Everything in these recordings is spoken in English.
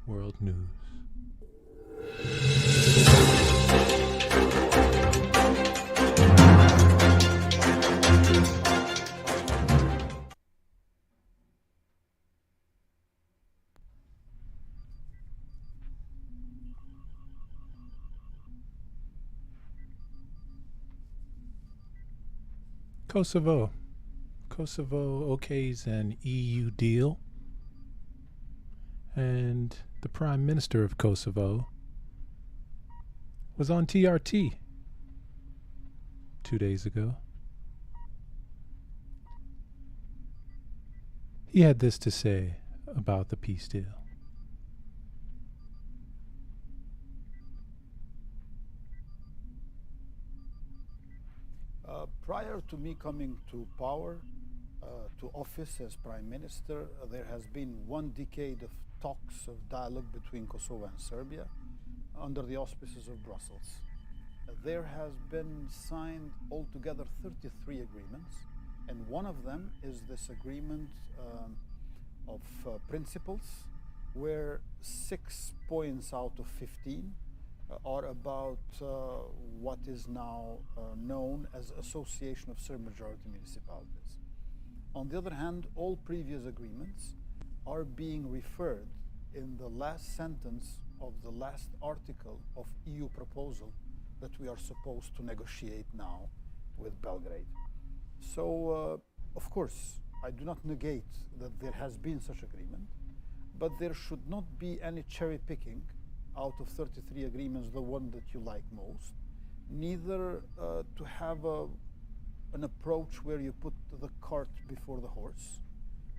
World News. Kosovo. Kosovo okays an EU deal, and the Prime Minister of Kosovo was on TRT 2 days ago. He had this to say about the peace deal. Prior to me coming to power, to office as Prime Minister, there has been 1 decade of talks, of dialogue between Kosovo and Serbia under the auspices of Brussels. There has been signed altogether 33 agreements, and one of them is this agreement of principles, where 6 points out of 15 are about what is now known as Association of Serb-Majority Municipalities. On the other hand, all previous agreements are being referred in the last sentence of the last article of EU proposal that we are supposed to negotiate now with Belgrade. So, of course, I do not negate that there has been such agreement, but there should not be any cherry picking out of 33 agreements, the one that you like most, neither to have an approach where you put the cart before the horse,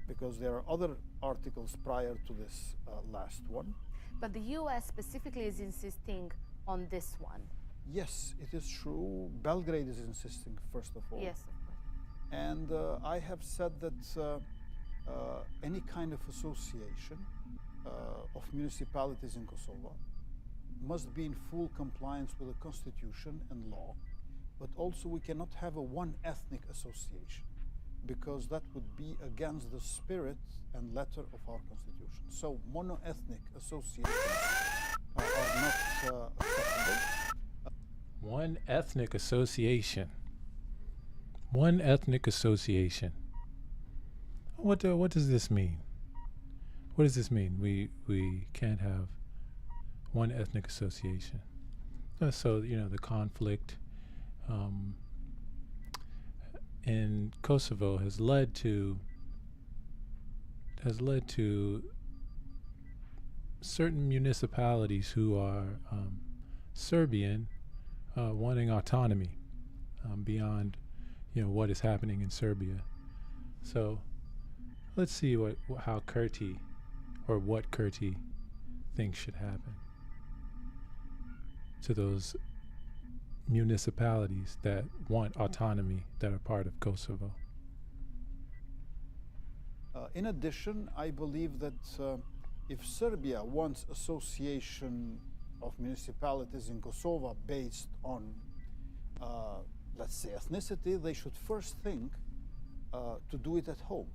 because there are other articles prior to this last one. But the US specifically is insisting on this one. Yes, it is true. Belgrade is insisting, first of all. Yes, of course. And I have said that any kind of association of municipalities in Kosovo must be in full compliance with the constitution and law, but also we cannot have a one ethnic association, because that would be against the spirit and letter of our constitution. So mono-ethnic associations are not acceptable. One ethnic association. One ethnic association. What does this mean? What does this mean? We can't have one ethnic association. So the conflict in Kosovo has led to certain municipalities who are Serbian wanting autonomy beyond what is happening in Serbia. So let's see how Kurti, or what Kurti thinks should happen to those municipalities that want autonomy, that are part of Kosovo. In addition, I believe that if Serbia wants association of municipalities in Kosovo based on, let's say, ethnicity, they should first think to do it at home,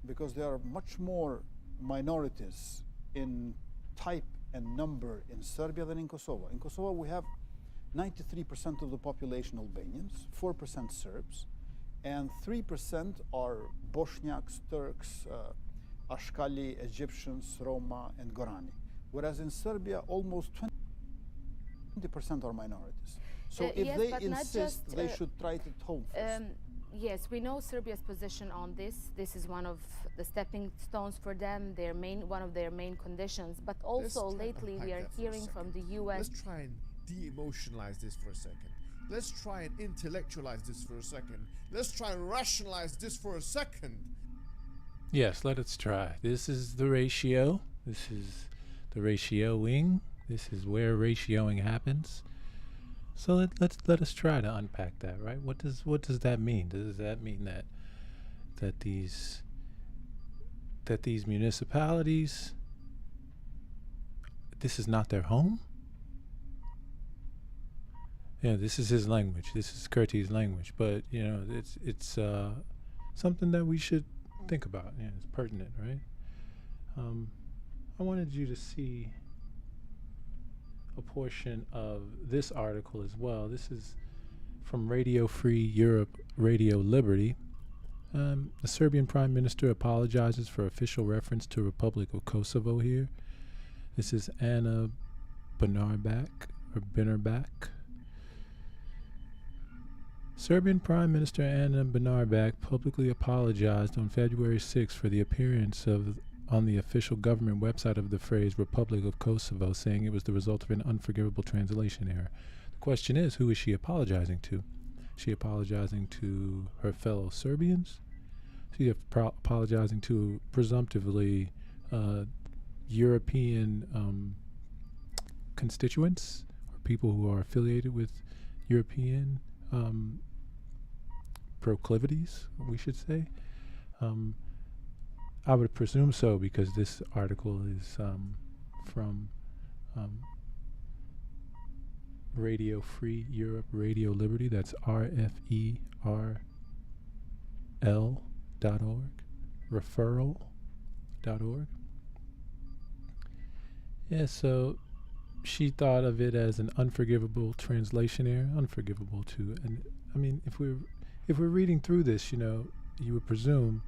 because there are much more minorities in type and number in Serbia than in Kosovo. In Kosovo, we have 93% of the population Albanians, 4% Serbs, and 3% are Bosniaks, Turks, Ashkali, Egyptians, Roma, and Gorani. Whereas in Serbia, almost 20% are minorities. So if yes, they insist, they should try it at home first. Yes, we know Serbia's position on this. This is one of the stepping stones for them, one of their main conditions. But also lately we are hearing from the US. Let's try and de-emotionalize this for a second. Let's try and intellectualize this for a second. Let's try and rationalize this for a second. Yes, let us try. This is the ratio. This is the ratioing. This is where ratioing happens. So let us try to unpack that, right? What does that mean? Does that mean that these municipalities, this is not their home? Yeah, this is his language. This is Kurti's language. But it's something that we should think about. Yeah, it's pertinent, right? I wanted you to see a portion of this article as well. This is from Radio Free Europe, Radio Liberty. The Serbian Prime Minister apologizes for official reference to Republic of Kosovo here. This is Anna Brnabic. Serbian Prime Minister Anna Brnabic publicly apologized on February 6 for the appearance on the official government website of the phrase Republic of Kosovo, saying it was the result of an unforgivable translation error. The question is, who is she apologizing to? Is she apologizing to her fellow Serbians? Is she apologizing to presumptively European constituents or people who are affiliated with European proclivities, we should say? I would presume so, because this article is from Radio Free Europe, Radio Liberty. That's RFERL.org, referral.org. Yeah, so she thought of it as an unforgivable translation error, unforgivable to, and I mean, if we're reading through this, you would presume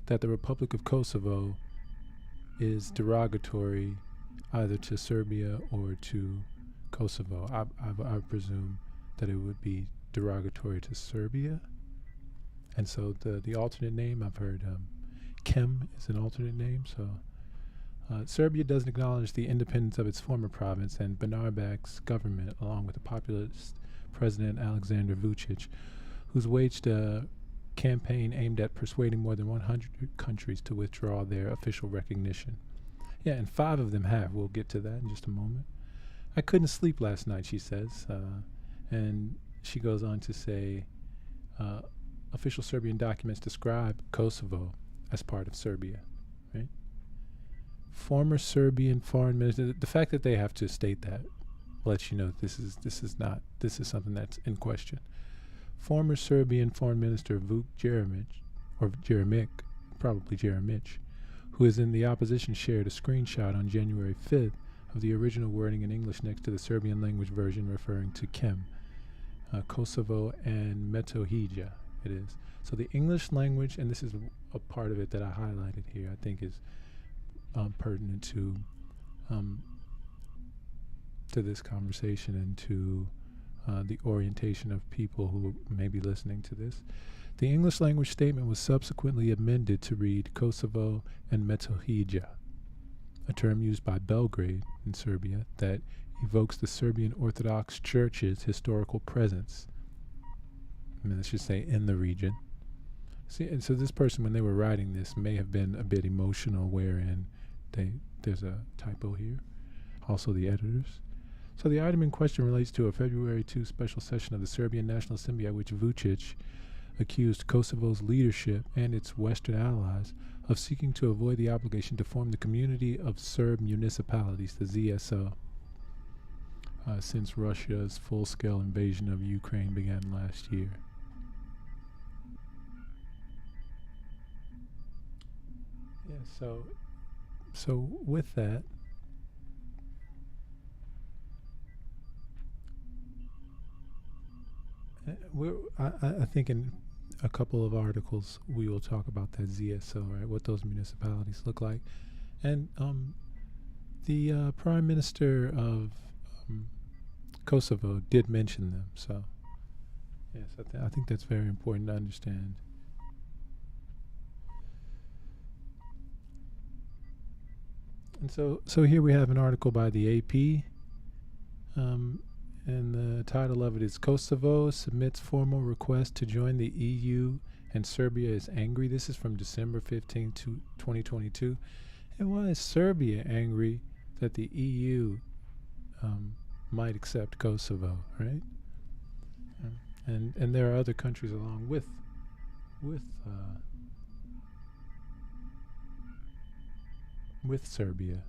that the Republic of Kosovo is derogatory either to Serbia or to Kosovo. I presume that it would be derogatory to Serbia. And so the alternate name, I've heard Kem is an alternate name. So Serbia doesn't acknowledge the independence of its former province, and Brnabic's government, along with the populist President Alexander Vučić, who's waged a campaign aimed at persuading more than 100 countries to withdraw their official recognition. Yeah, and 5 of them have. We'll get to that in just a moment. I couldn't sleep last night, she says. And she goes on to say, official Serbian documents describe Kosovo as part of Serbia, right? Former Serbian foreign minister, the fact that they have to state that lets you know this is something that's in question. Former Serbian Foreign Minister Vuk Jeremic, probably Jeremic, who is in the opposition, shared a screenshot on January 5th of the original wording in English next to the Serbian language version referring to Kem, Kosovo, and Metohija. It is. So the English language, and this is a part of it that I highlighted here, I think is pertinent to this conversation and to the orientation of people who may be listening to this. The English language statement was subsequently amended to read Kosovo and Metohija, a term used by Belgrade in Serbia that evokes the Serbian Orthodox Church's historical presence. I mean, let's just say in the region. See, and so this person, when they were writing this, may have been a bit emotional, wherein there's a typo here. Also the editors. So the item in question relates to a February 2 special session of the Serbian National Assembly at which Vučić accused Kosovo's leadership and its Western allies of seeking to avoid the obligation to form the Community of Serb Municipalities, the ZSO, since Russia's full-scale invasion of Ukraine began last year. Yeah, so with that, I think in a couple of articles we will talk about that ZSO, right? What those municipalities look like, and the Prime Minister of Kosovo did mention them. So yes, I think that's very important to understand. And so here we have an article by the AP. And the title of it is Kosovo submits formal request to join the EU and Serbia is angry. This is from December 15, 2022. And why is Serbia angry that the EU might accept Kosovo, right? And there are other countries along with Serbia.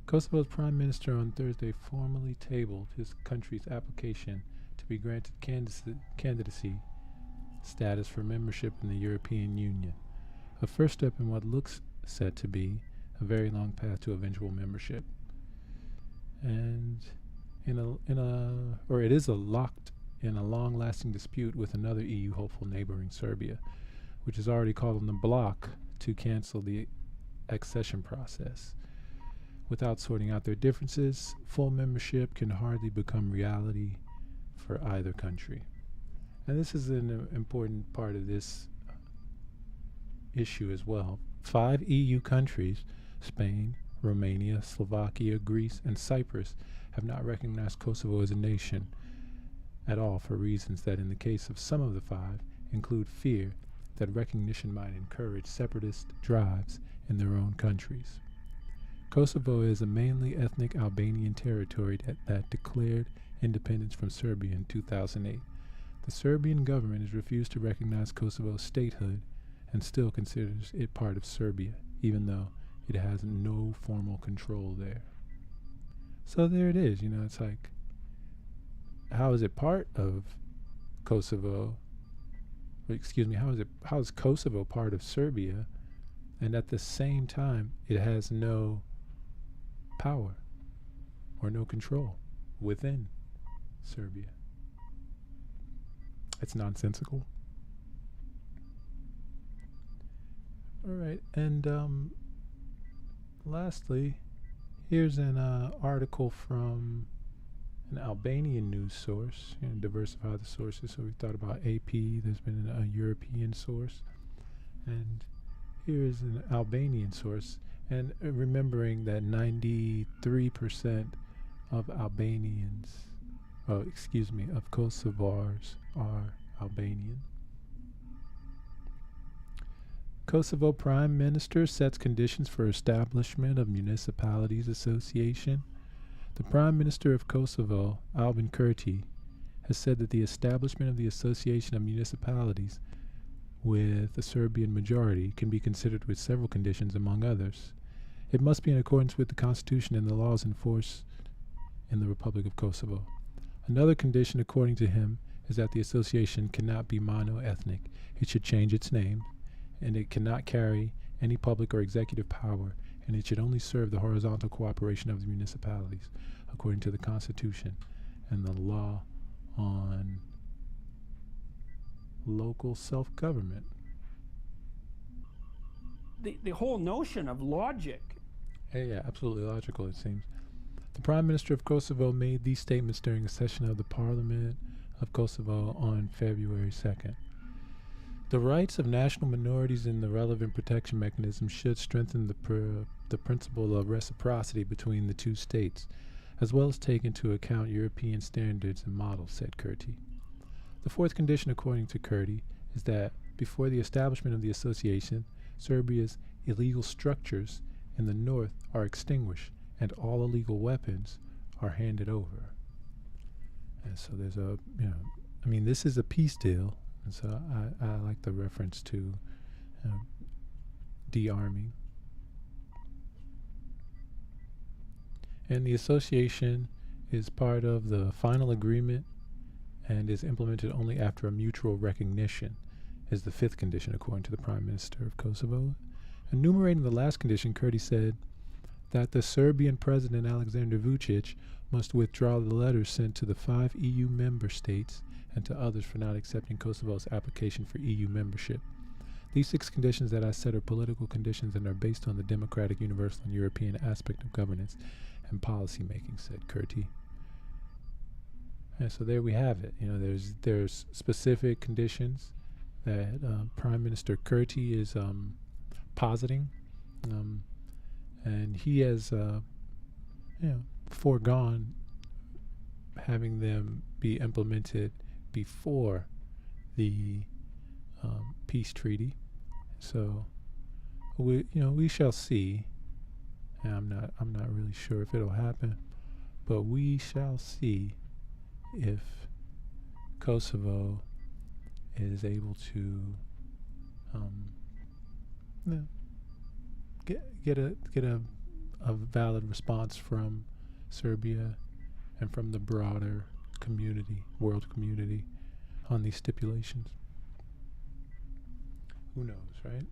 Kosovo's Prime Minister on Thursday formally tabled his country's application to be granted candidacy status for membership in the European Union, a first step in what looks set to be a very long path to eventual membership. And it is locked in a long-lasting dispute with another EU hopeful neighboring Serbia, which has already called on the bloc to cancel the accession process. Without sorting out their differences, full membership can hardly become reality for either country. And this is an important part of this issue as well. 5 EU countries, Spain, Romania, Slovakia, Greece, and Cyprus, have not recognized Kosovo as a nation at all for reasons that, in the case of some of the 5, include fear that recognition might encourage separatist drives in their own countries. Kosovo is a mainly ethnic Albanian territory that declared independence from Serbia in 2008. The Serbian government has refused to recognize Kosovo's statehood and still considers it part of Serbia, even though it has no formal control there. So there it is, it's like, how is it part of Kosovo? How is Kosovo part of Serbia, and at the same time it has no power or no control within Serbia? It's nonsensical. All right, and lastly, here's an article from an Albanian news source. Diversify the sources. So we thought about AP. There's been a European source, and here's an Albanian source. And remembering that 93% of of Kosovars are Albanian. Kosovo Prime Minister sets conditions for establishment of Municipalities Association. The Prime Minister of Kosovo, Albin Kurti, has said that the establishment of the Association of Municipalities with a Serbian majority can be considered with several conditions, among others. It must be in accordance with the Constitution and the laws in force in the Republic of Kosovo. Another condition, according to him, is that the association cannot be mono-ethnic. It should change its name, and it cannot carry any public or executive power, and it should only serve the horizontal cooperation of the municipalities, according to the Constitution and the law on local self-government. The whole notion of logic. Yeah, absolutely logical, it seems. The Prime Minister of Kosovo made these statements during a session of the Parliament of Kosovo on February 2nd. The rights of national minorities in the relevant protection mechanism should strengthen the principle of reciprocity between the two states, as well as take into account European standards and models, said Kurti. The fourth condition, according to Kurti, is that before the establishment of the association, Serbia's illegal structures in the north are extinguished and all illegal weapons are handed over. And so there's this is a peace deal, and so I like the reference to de-arming. And the association is part of the final agreement and is implemented only after a mutual recognition, is the fifth condition, according to the Prime Minister of Kosovo. Enumerating the last condition, Kurti said that the Serbian President Alexander Vučić must withdraw the letters sent to the 5 EU member states and to others for not accepting Kosovo's application for EU membership. These 6 conditions that I said are political conditions and are based on the democratic, universal, and European aspect of governance and policy making, said Kurti. And so there we have it. There's specific conditions that Prime Minister Kurti is positing, and he has foregone having them be implemented before the peace treaty. So we shall see. And I'm not really sure if it'll happen, but we shall see if Kosovo is able to get a valid response from Serbia and from the broader community, world community, on these stipulations. Who knows, right?